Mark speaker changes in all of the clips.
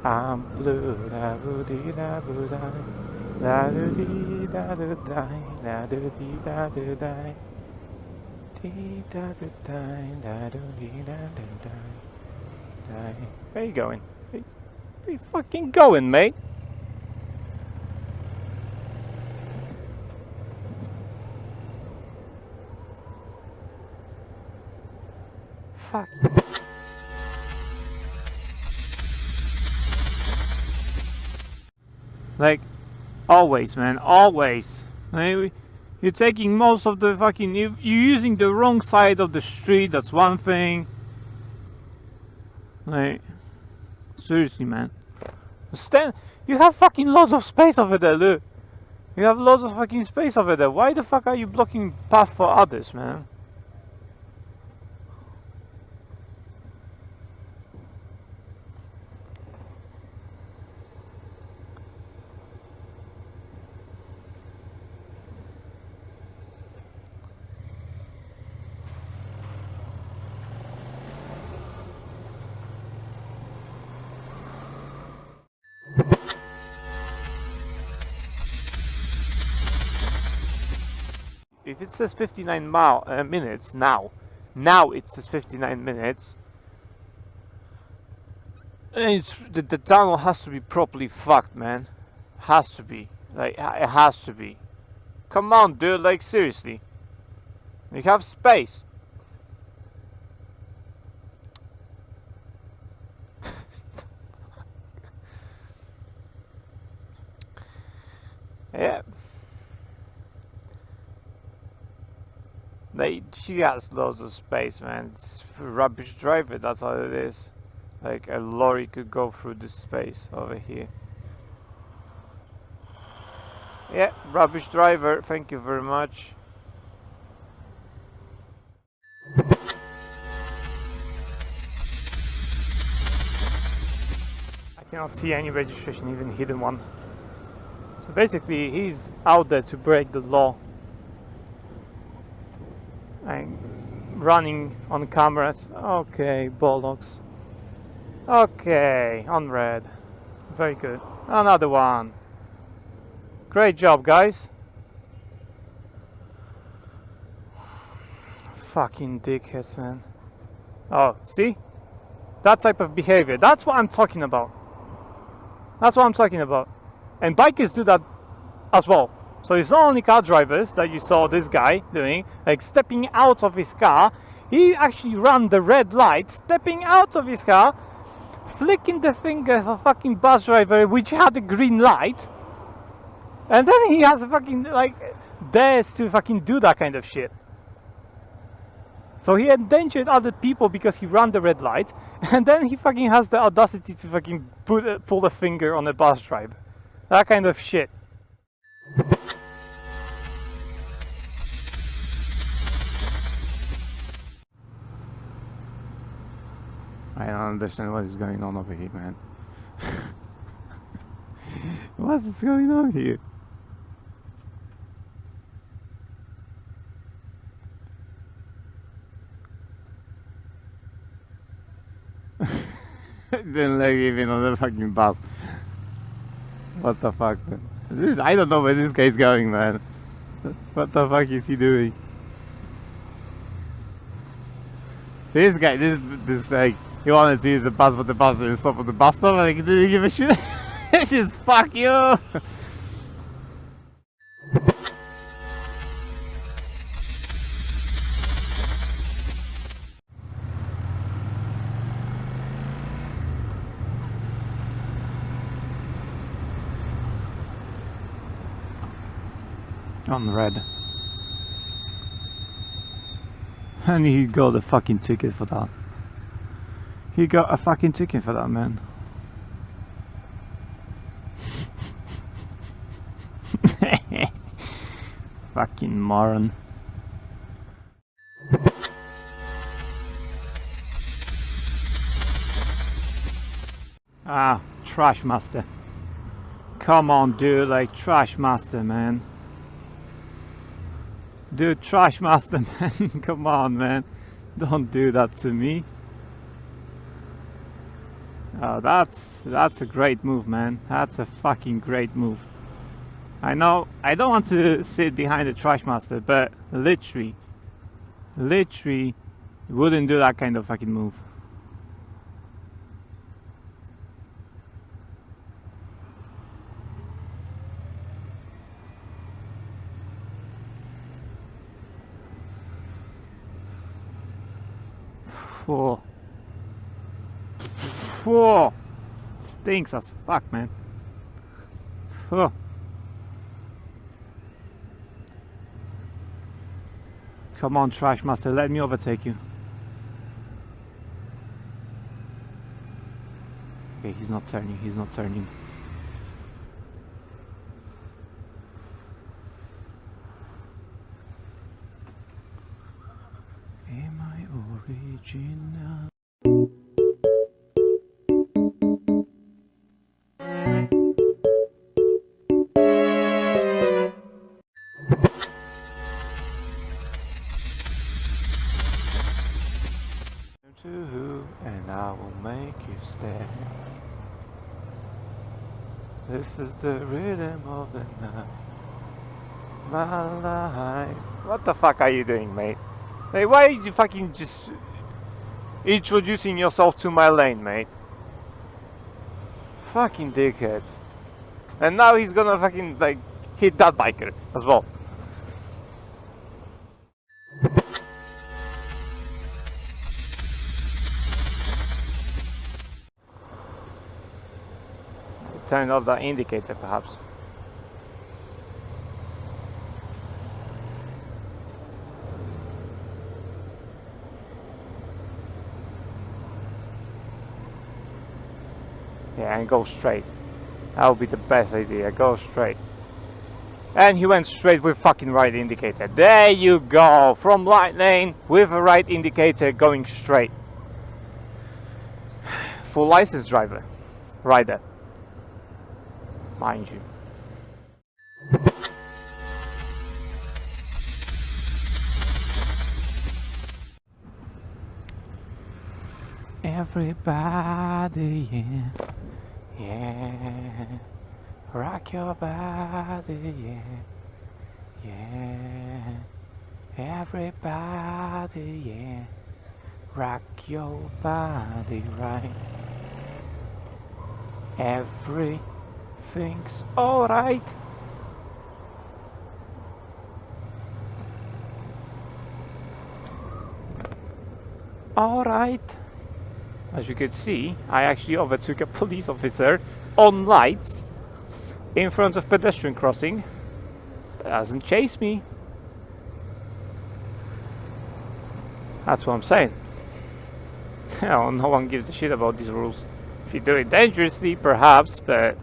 Speaker 1: I'm blue, da boo dee da boo da, da do dee da do die, da do dee da do die, dee da do die, da do dee da do die. Where you going? Where you fucking going, mate? Fuck. Like, always, man, always. Like, you're taking most of the fucking... You're using the wrong side of the street, that's one thing. Like, seriously, man. You have fucking lots of space over there, look. You have lots of fucking space over there. Why the fuck are you blocking path for others, man? If it says 59 minutes now it says 59 minutes, and the tunnel has to be properly fucked, man. Has to be. Like, it has to be. Come on, dude, like, seriously. We have space. Yeah. She has loads of space, man. It's a rubbish driver, that's all it is. Like, a lorry could go through this space over here. Yeah, rubbish driver, thank you very much. I cannot see any registration, even hidden one. So basically, he's out there to break the law. I'm running on cameras. Okay, bollocks. Okay, on red. Very good. Another one. Great job, guys. Fucking dickheads, man. Oh, see? That type of behavior. That's what I'm talking about. That's what I'm talking about. And bikers do that as well. So it's not only car drivers that you saw this guy doing, like stepping out of his car. He actually ran the red light, stepping out of his car, flicking the finger of a fucking bus driver which had a green light. And then he has a fucking, like, dares to fucking do that kind of shit. So he endangered other people because he ran the red light, and then he fucking has the audacity to fucking pull a finger on a bus driver. That kind of shit. I don't understand what is going on over here, man. What is going on here? Then like even on the fucking bus. What the fuck, man? I don't know where this guy's going, man. What the fuck is he doing? This guy, this like, he wanted to use the bus, but the bus didn't stop at the bus stop. Like, didn't give a shit. Just fuck you. On red. And he got a fucking ticket for that. He got a fucking ticket for that, man. Fucking moron. Ah, trash master. Come on, dude, like trash master, man. Dude, trash master, man. Come on, man. Don't do that to me. Oh, that's a great move, man. That's a fucking great move. I know, I don't want to sit behind the trash master, but literally wouldn't do that kind of fucking move. Whoa. Whoa. Stinks as fuck, man. Whoa. Come on, trash master, let me overtake you. Okay, he's not turning, he's not turning. Am I original? And I will make you stay. This is the rhythm of the night. My life. What the fuck are you doing, mate? Hey, why are you fucking just introducing yourself to my lane, mate? Fucking dickhead. And now he's gonna fucking like hit that biker as well. Turn off that indicator, perhaps. Yeah, and go straight. That would be the best idea. Go straight. And he went straight with fucking right indicator. There you go. From right lane with a right indicator going straight. Full license driver. Rider. Mind you. Everybody, yeah, yeah, rock your body, yeah, yeah, everybody, yeah, rock your body right, everything's alright. Alright. As you could see, I actually overtook a police officer on lights in front of pedestrian crossing. Doesn't chase me. That's what I'm saying. Hell, no one gives a shit about these rules. If you do it dangerously, perhaps, but...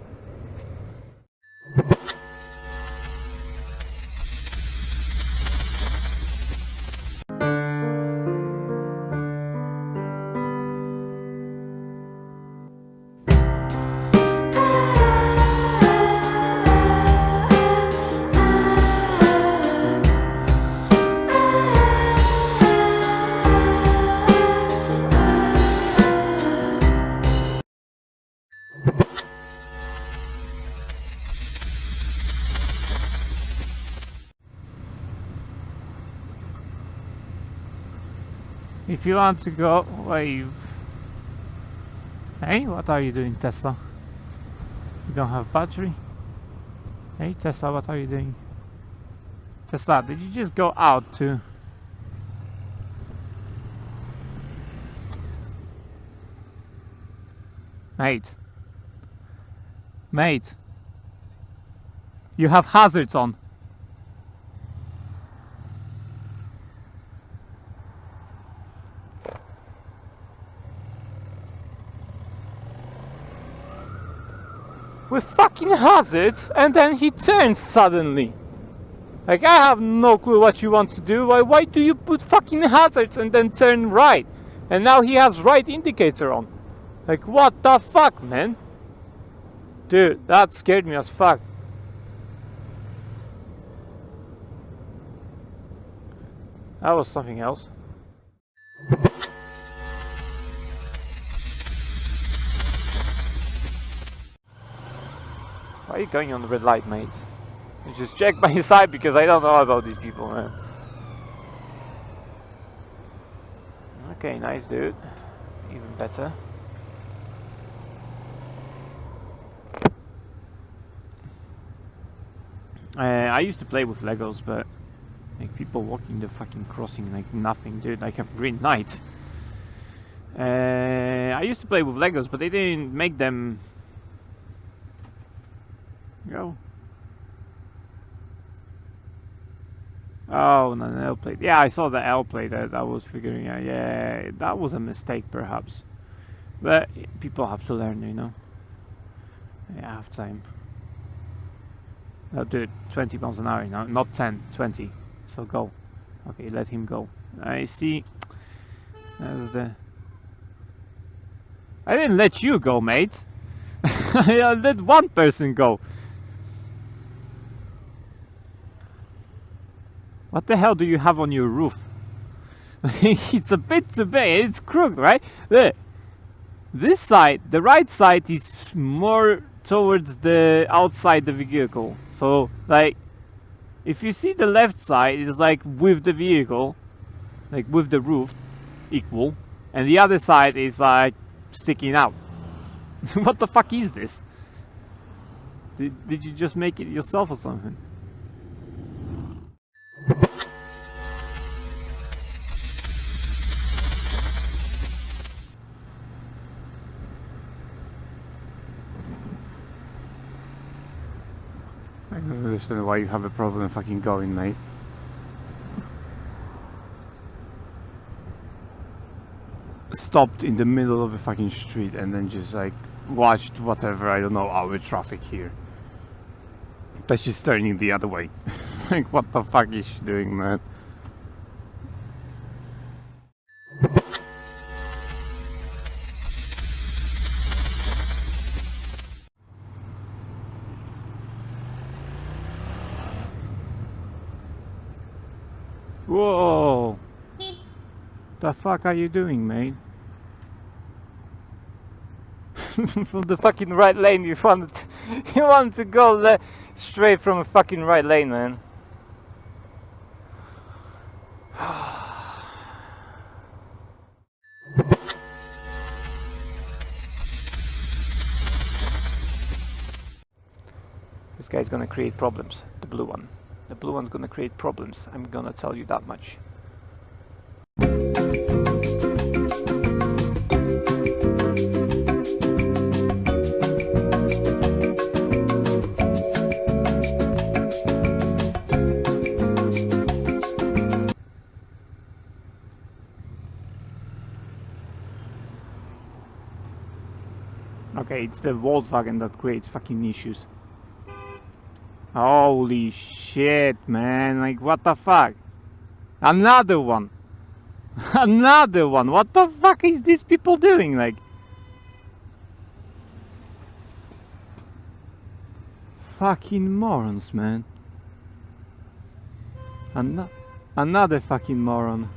Speaker 1: If you want to go, wave. Hey, what are you doing, Tesla? You don't have battery? Hey, Tesla, what are you doing? Tesla, did you just go out to... Mate. Mate. You have hazards on. With fucking hazards, and then he turns suddenly. Like, I have no clue what you want to do. Why do you put fucking hazards and then turn right? And now he has right indicator on. Like, what the fuck, man? Dude, that scared me as fuck. That was something else. Why are you going on the red light, mate? You just check by his side because I don't know about these people, man. Okay, nice dude. Even better. I used to play with Legos, but like people walking the fucking crossing like nothing, dude. Like have green light. I used to play with Legos, but they didn't make them go. Oh, no, an L plate. Yeah, I saw the L plate that I was figuring out. Yeah, that was a mistake, perhaps. But people have to learn, you know. Yeah, I have time. No, dude, 20 miles an hour now, not 10, 20. So go. Okay, let him go. I see. That's the. I didn't let you go, mate. I let one person go. What the hell do you have on your roof? It's a bit too big. It's crooked, right? Look. This side, the right side, is more towards the outside the vehicle. So, like, if you see the left side, it's like with the vehicle, like with the roof, equal, and the other side is like sticking out. What the fuck is this? Did you just make it yourself or something? I don't understand why you have a problem fucking going, mate. Stopped in the middle of a fucking street and then just like watched whatever, I don't know, our traffic here. But she's turning the other way. Like, what the fuck is she doing, man? Whoa! The fuck are you doing, mate? From the fucking right lane, you wanted to go straight from a fucking right lane, man. This guy's gonna create problems. The blue one. The blue one's gonna create problems. I'm gonna tell you that much. Okay, it's the Volkswagen that creates fucking issues. Holy shit, man. Like, what the fuck? Another one. Another one. What the fuck is these people doing? Like, fucking morons, man. Another fucking moron.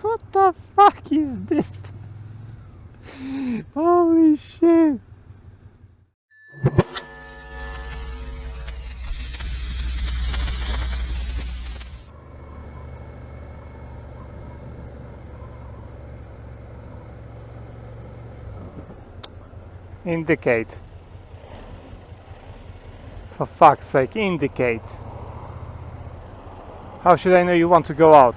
Speaker 1: What the fuck is this? Holy shit. Indicate. For fuck's sake, indicate. How should I know you want to go out?